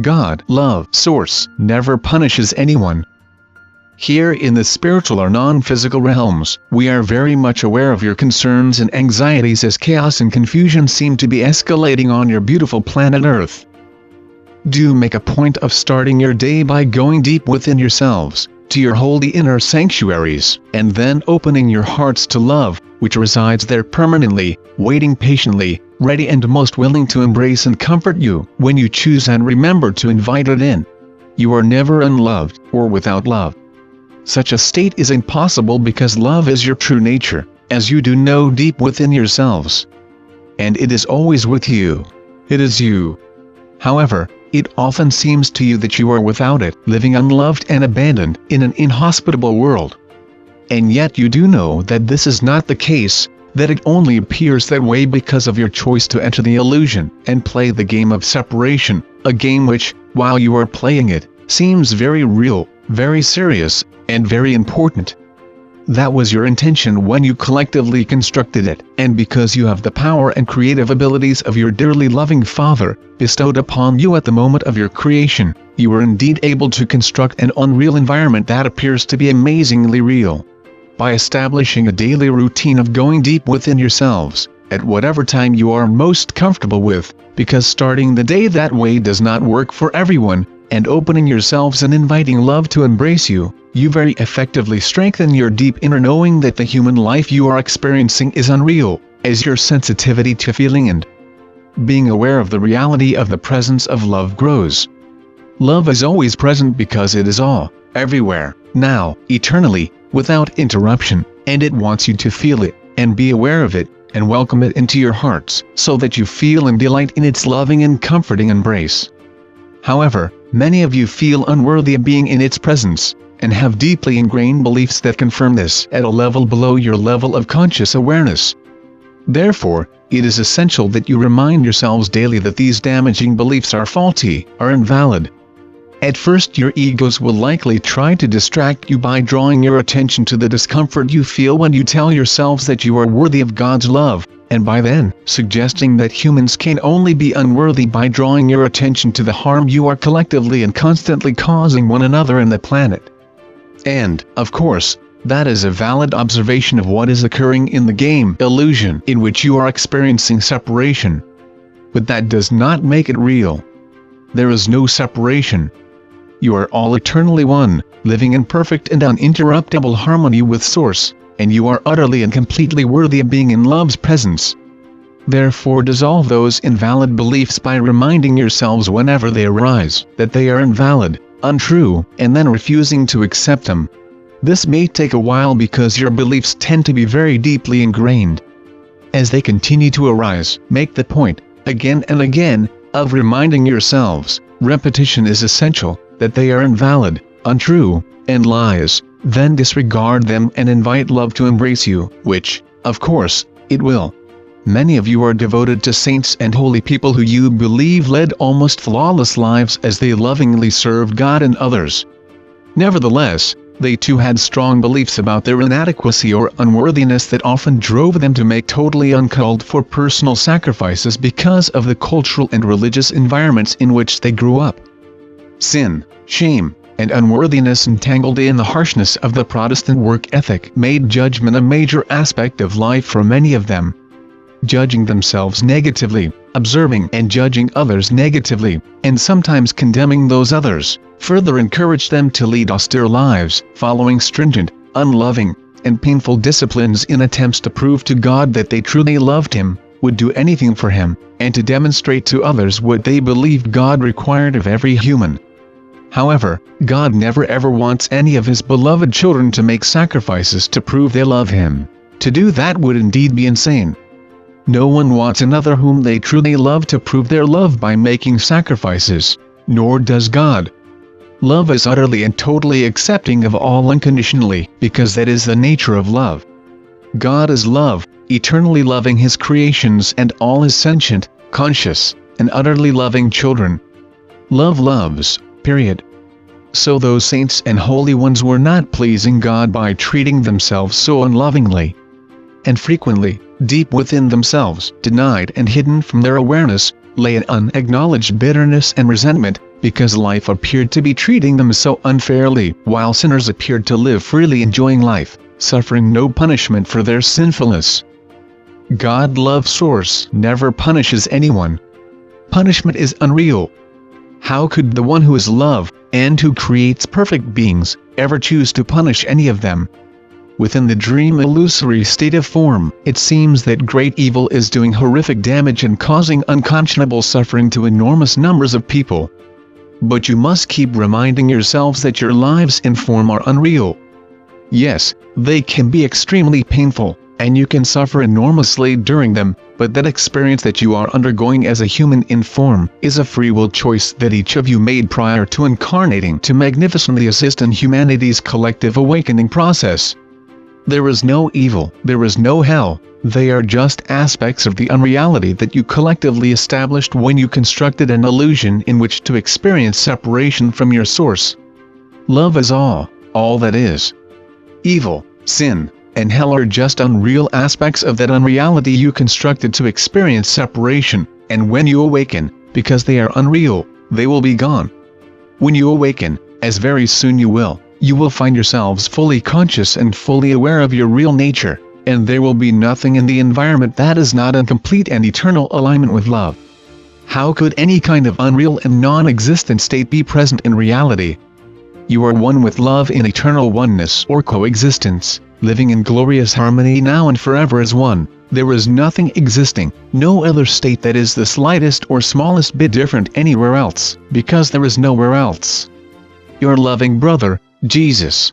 God, love, source, never punishes anyone. Here in the spiritual or non-physical realms, we are very much aware of your concerns and anxieties as chaos and confusion seem to be escalating on your beautiful planet Earth. Do make a point of starting your day by going deep within yourselves, to your holy inner sanctuaries, and then opening your hearts to love, which resides there permanently, waiting patiently, ready and most willing to embrace and comfort you when you choose and remember to invite it in. You are never unloved or without love. Such a state is impossible because love is your true nature, as you do know deep within yourselves. And it is always with you. It is you. However, it often seems to you that you are without it, living unloved and abandoned in an inhospitable world. And yet you do know that this is not the case, that it only appears that way because of your choice to enter the illusion and play the game of separation, a game which, while you are playing it, seems very real, very serious, and very important. That was your intention when you collectively constructed it, and because you have the power and creative abilities of your dearly loving Father, bestowed upon you at the moment of your creation, you were indeed able to construct an unreal environment that appears to be amazingly real. By establishing a daily routine of going deep within yourselves, at whatever time you are most comfortable with, because starting the day that way does not work for everyone, and opening yourselves and inviting love to embrace you, you very effectively strengthen your deep inner knowing that the human life you are experiencing is unreal, as your sensitivity to feeling and being aware of the reality of the presence of love grows. Love is always present because it is all, everywhere, now, eternally, without interruption, and it wants you to feel it, and be aware of it, and welcome it into your hearts, so that you feel and delight in its loving and comforting embrace. However, many of you feel unworthy of being in its presence, and have deeply ingrained beliefs that confirm this at a level below your level of conscious awareness. Therefore, it is essential that you remind yourselves daily that these damaging beliefs are faulty, are invalid. At first your egos will likely try to distract you by drawing your attention to the discomfort you feel when you tell yourselves that you are worthy of God's love, and by then, suggesting that humans can only be unworthy by drawing your attention to the harm you are collectively and constantly causing one another and the planet. And, of course, that is a valid observation of what is occurring in the game illusion in which you are experiencing separation. But that does not make it real. There is no separation. You are all eternally one, living in perfect and uninterruptible harmony with Source, and you are utterly and completely worthy of being in love's presence. Therefore dissolve those invalid beliefs by reminding yourselves whenever they arise that they are invalid, untrue, and then refusing to accept them. This may take a while because your beliefs tend to be very deeply ingrained. As they continue to arise, make the point, again and again, of reminding yourselves, repetition is essential, that they are invalid, untrue, and lies. Then disregard them and invite love to embrace you, which, of course, it will. Many of you are devoted to saints and holy people who you believe led almost flawless lives as they lovingly served God and others. Nevertheless, they too had strong beliefs about their inadequacy or unworthiness that often drove them to make totally uncalled for personal sacrifices because of the cultural and religious environments in which they grew up. Sin, shame, and unworthiness entangled in the harshness of the Protestant work ethic made judgment a major aspect of life for many of them. Judging themselves negatively, observing and judging others negatively, and sometimes condemning those others, further encouraged them to lead austere lives, following stringent, unloving, and painful disciplines in attempts to prove to God that they truly loved Him, would do anything for Him, and to demonstrate to others what they believed God required of every human. However, God never ever wants any of His beloved children to make sacrifices to prove they love Him. To do that would indeed be insane. No one wants another whom they truly love to prove their love by making sacrifices, nor does God. Love is utterly and totally accepting of all unconditionally, because that is the nature of love. God is love, eternally loving His creations and all His sentient, conscious, and utterly loving children. Love loves, period. So those saints and holy ones were not pleasing God by treating themselves so unlovingly. And frequently, deep within themselves, denied and hidden from their awareness, lay an unacknowledged bitterness and resentment, because life appeared to be treating them so unfairly, while sinners appeared to live freely enjoying life, suffering no punishment for their sinfulness. God love source never punishes anyone. Punishment is unreal. How could the one who is love, and who creates perfect beings, ever choose to punish any of them? Within the dream illusory state of form, it seems that great evil is doing horrific damage and causing unconscionable suffering to enormous numbers of people. But you must keep reminding yourselves that your lives in form are unreal. Yes, they can be extremely painful, and you can suffer enormously during them, but that experience that you are undergoing as a human in form is a free will choice that each of you made prior to incarnating to magnificently assist in humanity's collective awakening process. There is no evil, there is no hell, they are just aspects of the unreality that you collectively established when you constructed an illusion in which to experience separation from your source. Love is all that is. Evil, sin, and hell are just unreal aspects of that unreality you constructed to experience separation, and when you awaken, because they are unreal, they will be gone. When you awaken, as very soon you will find yourselves fully conscious and fully aware of your real nature, and there will be nothing in the environment that is not in complete and eternal alignment with love. How could any kind of unreal and non-existent state be present in reality? You are one with love in eternal oneness or coexistence, living in glorious harmony now and forever as one. There is nothing existing, no other state that is the slightest or smallest bit different anywhere else, because there is nowhere else. Your loving brother, Jesus.